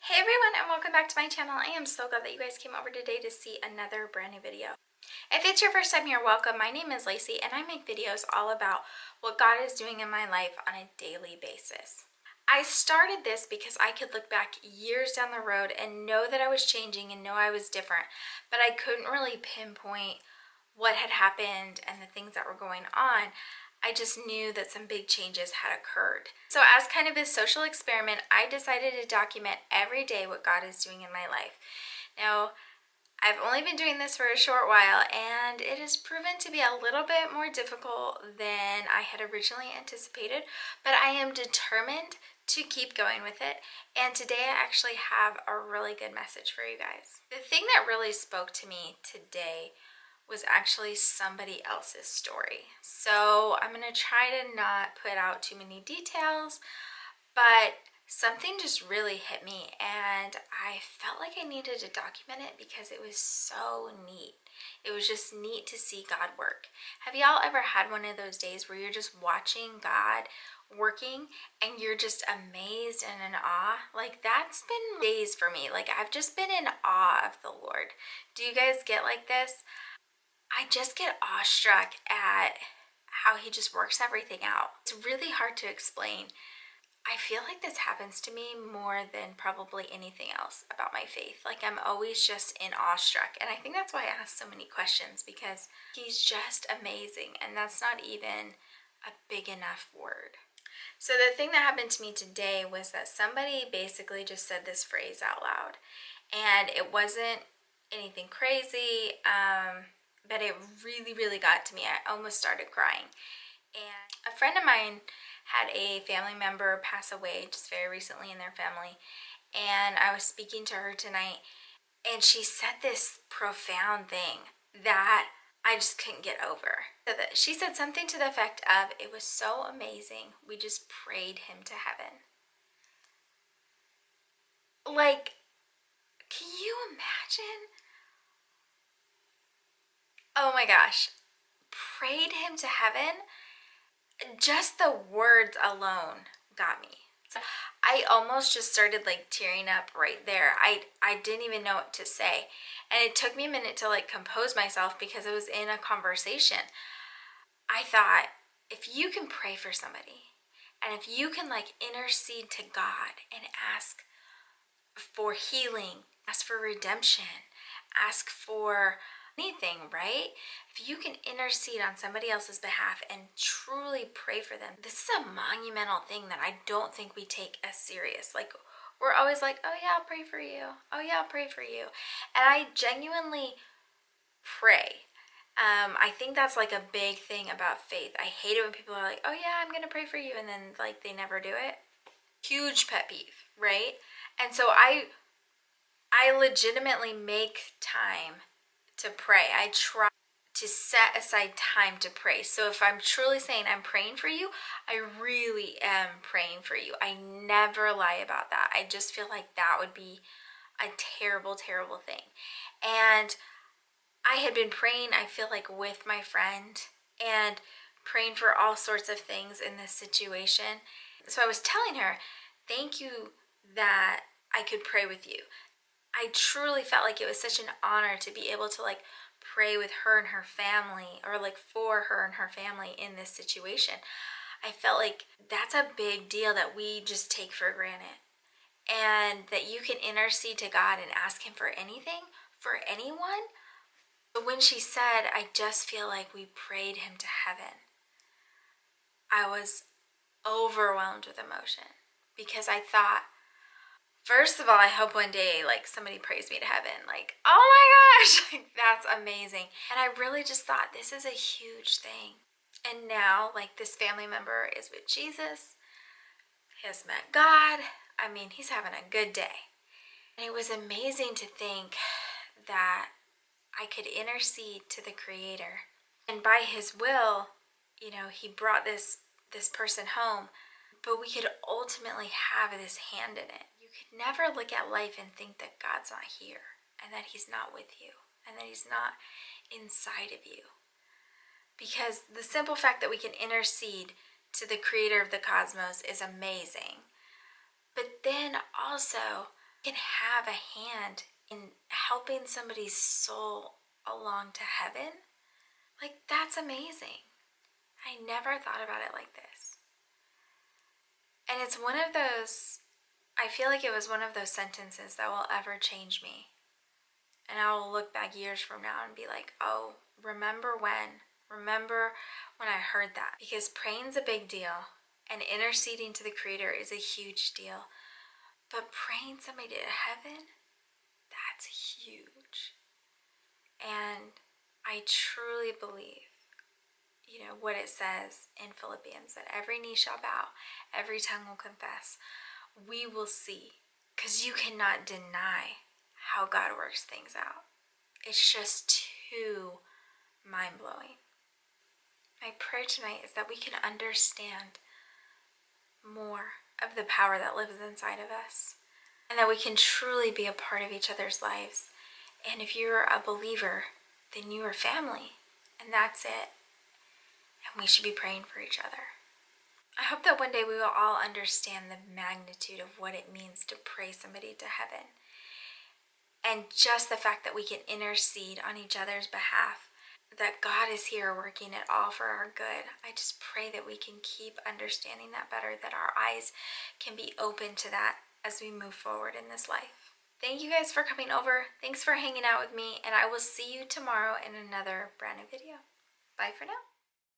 Hey everyone, and welcome back to my channel. I am so glad that you guys came over today to see another brand new video. If it's your first time here, welcome. My name is Lacey and I make videos all about what God is doing in my life on a daily basis. I started this because I could look back years down the road and know that I was changing and know I was different, but I couldn't really pinpoint what had happened and the things that were going on. I just knew that some big changes had occurred. So as kind of a social experiment, I decided to document every day what God is doing in my life. Now, I've only been doing this for a short while, and it has proven to be a little bit more difficult than I had originally anticipated, but I am determined to keep going with it. And today I actually have a really good message for you guys. The thing that really spoke to me today was actually somebody else's story. So I'm going to try to not put out too many details, but something just really hit me and I felt like I needed to document it because it was so neat. It was just neat to see God work. Have y'all ever had one of those days where you're just watching God working and you're just amazed and in awe? Like, that's been days for me. Like, I've just been in awe of the Lord. Do you guys get like this? I just get awestruck at how he just works everything out. It's really hard to explain. I feel like this happens to me more than probably anything else about my faith. Like, I'm always just in awestruck. And I think that's why I ask so many questions, because he's just amazing. And that's not even a big enough word. So the thing that happened to me today was that somebody basically just said this phrase out loud. And it wasn't anything crazy, but it really got to me. I almost started crying. And a friend of mine had a family member pass away just very recently in their family, and I was speaking to her tonight, and she said this profound thing that I just couldn't get over. She said something to the effect of, "It was so amazing, we just prayed him to heaven." Like, can you imagine? Oh my gosh, prayed him to heaven? Just the words alone got me. So I almost just started like tearing up right there. I didn't even know what to say. And it took me a minute to like compose myself because it was in a conversation. I thought, if you can pray for somebody and if you can like intercede to God and ask for healing, ask for redemption, ask for anything, right? If you can intercede on somebody else's behalf and truly pray for them, this is a monumental thing that I don't think we take as serious. Like, we're always like, "Oh yeah, I'll pray for you. Oh yeah, I'll pray for you." And I genuinely pray. I think that's like a big thing about faith. I hate it when people are like, "Oh yeah, I'm gonna pray for you," and then like they never do it. Huge pet peeve, right? And so I legitimately make time to pray. I try to set aside time to pray. So if I'm truly saying I'm praying for you, I really am praying for you. I never lie about that. I just feel like that would be a terrible thing. And I had been praying, I feel like, with my friend and praying for all sorts of things in this situation. So I was telling her, thank you that I could pray with you. I truly felt like it was such an honor to be able to like pray with her and her family, or like for her and her family in this situation. I felt like that's a big deal that we just take for granted. And that you can intercede to God and ask him for anything, for anyone. But when she said, "I just feel like we prayed him to heaven," I was overwhelmed with emotion, because I thought, first of all, I hope one day like somebody prays me to heaven. Like, oh my gosh, like, that's amazing. And I really just thought, this is a huge thing. And now like this family member is with Jesus. He has met God. I mean, he's having a good day. And it was amazing to think that I could intercede to the Creator. And by his will, you know, he brought this person home. But we could ultimately have this hand in it. You could never look at life and think that God's not here, and that he's not with you, and that he's not inside of you. Because the simple fact that we can intercede to the Creator of the cosmos is amazing. But then also, we can have a hand in helping somebody's soul along to heaven, like, that's amazing. I never thought about it like this. And it's one of those, I feel like it was one of those sentences that will ever change me. And I will look back years from now and be like, oh, remember when? Remember when I heard that? Because praying's a big deal, and interceding to the Creator is a huge deal. But praying somebody to heaven, that's huge. And I truly believe, what it says in Philippians, that every knee shall bow, every tongue will confess. We will see, because you cannot deny how God works things out. It's just too mind-blowing. My prayer tonight is that we can understand more of the power that lives inside of us, and that we can truly be a part of each other's lives. And if you're a believer, then you are family, and that's it. And we should be praying for each other. I hope that one day we will all understand the magnitude of what it means to pray somebody to heaven. And just the fact that we can intercede on each other's behalf, that God is here working it all for our good. I just pray that we can keep understanding that better, that our eyes can be open to that as we move forward in this life. Thank you guys for coming over. Thanks for hanging out with me, and I will see you tomorrow in another brand new video. Bye for now.